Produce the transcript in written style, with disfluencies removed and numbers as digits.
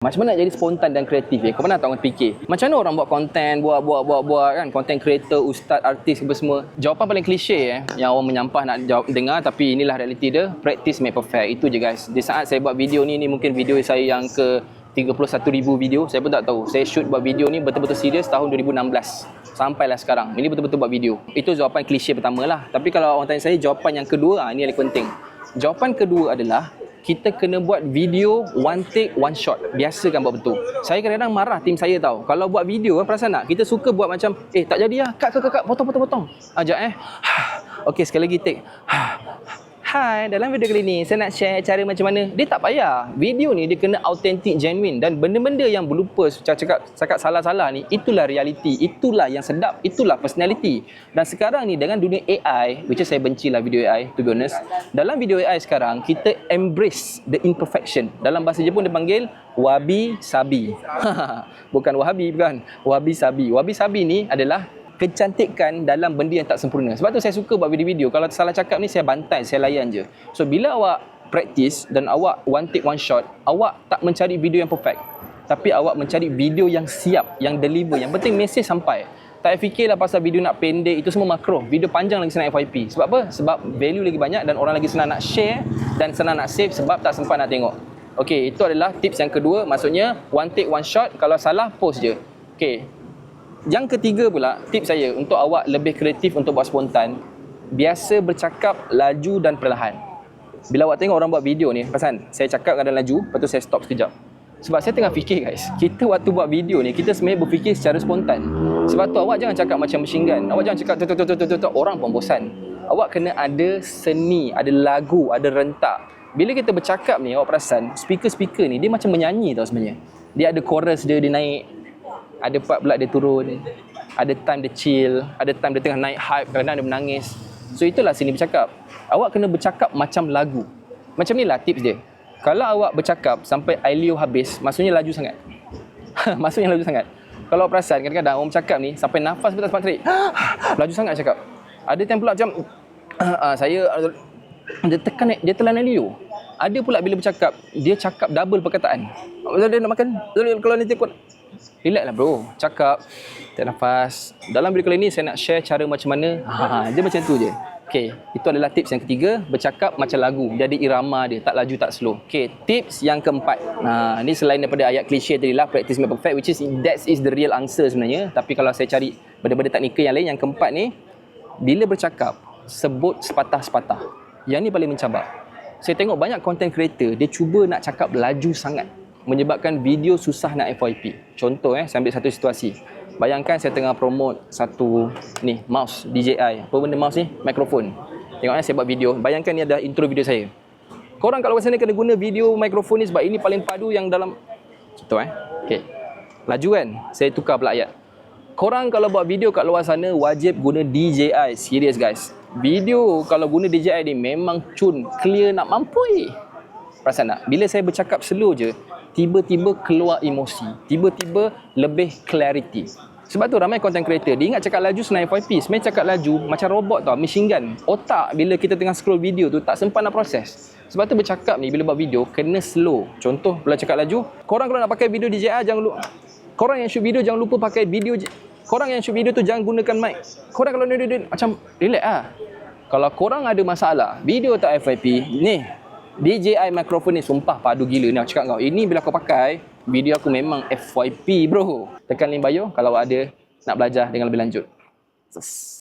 Macam mana nak jadi spontan dan kreatif ya? Kau pernah tak orang fikir? Macam mana orang buat konten, buat kan? Content creator, ustaz, artis apa semua. Jawapan paling klise yang orang menyampah nak jawab dengar, tapi inilah realiti dia. Practice make perfect. Itu je guys. Di saat saya buat video ni mungkin video saya yang ke 31,000 video. Saya pun tak tahu. Saya shoot buat video ni betul-betul serius tahun 2016. Sampailah sekarang. Ini betul-betul buat video. Itu jawapan klise pertama lah. Tapi kalau orang tanya saya, jawapan yang kedua, ini yang penting. Jawapan kedua adalah kita kena buat video one take, one shot. Biasakan buat betul. Saya kadang-kadang marah tim saya tahu. Kalau buat video, perasan tak? Kita suka buat macam, tak jadi lah. Cut, potong. Ajak Okey, sekali lagi take. Hai, dalam video kali ni saya nak share cara macam mana. Dia tak payah. Video ni dia kena authentic, genuine. Dan benda-benda yang berlupa, cakap salah-salah ni, itulah reality. Itulah yang sedap. Itulah personality. Dan sekarang ni dengan dunia AI, which is saya bencilah video AI, to be honest. Dalam video AI sekarang, kita embrace the imperfection. Dalam bahasa Jepun dia panggil wabi-sabi. Bukan wahabi, bukan. Wabi-sabi. Wabi-sabi ni adalah kecantikan dalam benda yang tak sempurna. Sebab tu saya suka buat video-video. Kalau salah cakap ni saya bantai, saya layan je. So bila awak practice dan awak one take one shot, awak tak mencari video yang perfect, tapi awak mencari video yang siap, yang deliver. Yang penting mesej sampai. Tak fikirlah pasal video nak pendek, itu semua makro. Video panjang lagi senang FYP. Sebab apa? Sebab value lagi banyak dan orang lagi senang nak share dan senang nak save sebab tak sempat nak tengok. Okey, itu adalah tips yang kedua. Maksudnya one take one shot. Kalau salah post je. Okey. Yang ketiga pula, tips saya untuk awak lebih kreatif untuk buat spontan, biasa bercakap laju dan perlahan. Bila awak tengok orang buat video ni, perasan, saya cakap kadang laju, lepas tu saya stop sekejap. Sebab saya tengah fikir guys, kita waktu buat video ni, kita sebenarnya berfikir secara spontan. Sebab tu awak jangan cakap macam machine gun. Awak jangan cakap tu, orang pun bosan. Awak kena ada seni, ada lagu, ada rentak. Bila kita bercakap ni, awak perasan, speaker ni, dia macam menyanyi tau sebenarnya. Dia ada chorus dia naik. Ada part pula dia turun. Ada time dia chill. Ada time dia tengah naik hype. Kadang-kadang dia menangis. So itulah sini bercakap. Awak kena bercakap macam lagu. Macam ni lah tips dia. Kalau awak bercakap sampai ailio habis, maksudnya laju sangat. Maksudnya laju sangat. Kalau awak perasan kadang-kadang orang bercakap ni sampai nafas pun tak sempat tarik. Laju sangat cakap. Ada time pula macam saya dia tekan, dia telan ailio. Ada pula bila bercakap dia cakap double perkataan. Dia nak makan. Kalau ni takut. Relax lah bro, cakap, tarik nafas. Dalam video kali ni saya nak share cara macam mana. Dia macam tu je. Okay, itu adalah tips yang ketiga. Bercakap macam lagu, jadi irama dia, tak laju tak slow. Okay, tips yang keempat. Ni selain daripada ayat klise tadi lah, practice make perfect, which is that is the real answer sebenarnya. Tapi kalau saya cari benda-benda teknikal yang lain, yang keempat ni, bila bercakap, sebut sepatah-sepatah. Yang ni paling mencabar. Saya tengok banyak content creator, dia cuba nak cakap laju sangat, menyebabkan video susah nak FYP. Contoh saya ambil satu situasi. Bayangkan saya tengah promote satu ni mouse DJI. Apa benda mouse ni? Mikrofon. Tengok saya buat video. Bayangkan ni ada intro video saya. Korang kalau kat sana kena guna video mikrofon ni sebab ini paling padu yang dalam. Contoh Okey. Laju kan? Saya tukar pula ayat. Korang kalau buat video kat luar sana wajib guna DJI. Serius guys. Video kalau guna DJI ni memang cun, clear nak mampui. Perasan tak? Bila saya bercakap slow je, tiba-tiba keluar emosi. Tiba-tiba lebih clarity. Sebab tu ramai content creator, dia ingat cakap laju senang FYP. Sebenarnya cakap laju macam robot tau, machine gun. Otak bila kita tengah scroll video tu tak sempat nak proses. Sebab tu bercakap ni bila buat video, kena slow. Contoh, bila cakap laju, korang kalau nak pakai video DJI jangan lupa. Korang yang shoot video jangan lupa pakai video. Korang yang shoot video tu jangan gunakan mic. Korang kalau macam relax lah. Kalau korang ada masalah, video tak FYP, ni DJI mikrofon ni sumpah padu gila ni. Aku cakap kau, ini bila aku pakai, video aku memang FYP bro. Tekan link bio kalau ada nak belajar dengan lebih lanjut.